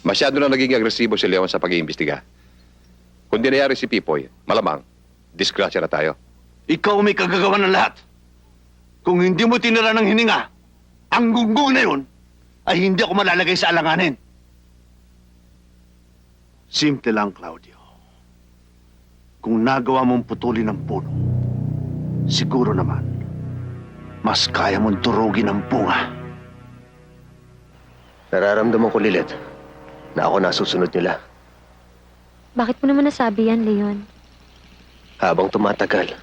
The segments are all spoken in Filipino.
Masyado na naging agresibo si Leon sa pag-iimbestiga. Kung di nangyari si Pipoy, malamang, disgrasya na tayo. Ikaw may kagagawa ng lahat. Kung hindi mo tinira ng hininga, ang gunggong na yun, ay hindi ako malalagay sa alanganin. Simple lang, Claudio. Kung nagawa mong putulin ng puno, siguro naman, mas kaya mong durugin ang bunga. Nararamdaman ko, Lilet, na ako nasusunod nila. Bakit mo naman nasabi yan, Leon? Habang tumatagal,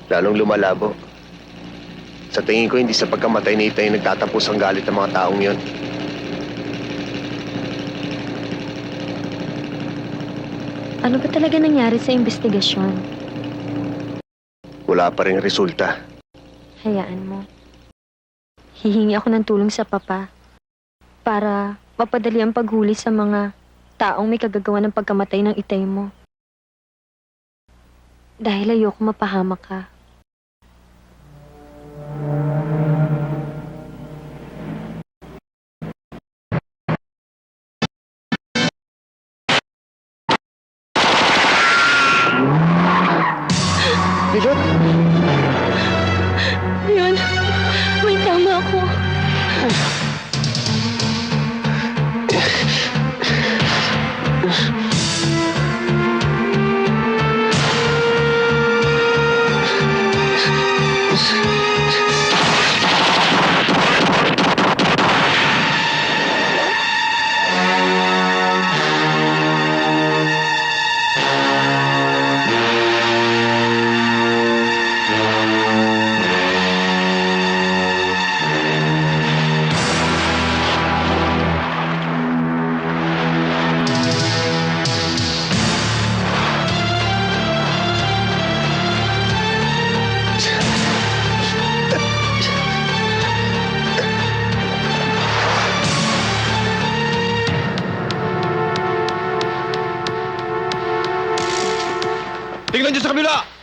lalong lumalabo. Sa tingin ko, hindi sa pagkamatay ni Itay nagtatapos ang galit ng mga taong yon. Ano ba talaga nangyari sa investigasyon? Wala pa rin resulta. Hayaan mo. Hihingi ako ng tulong sa papa para mapadali ang paghuli sa mga taong may kagagawa ng pagkamatay ng Itay mo. Dahil ayoko mapahamak ka. Lilet! Leon, may tama ako. Tingnan niyo sa kabila!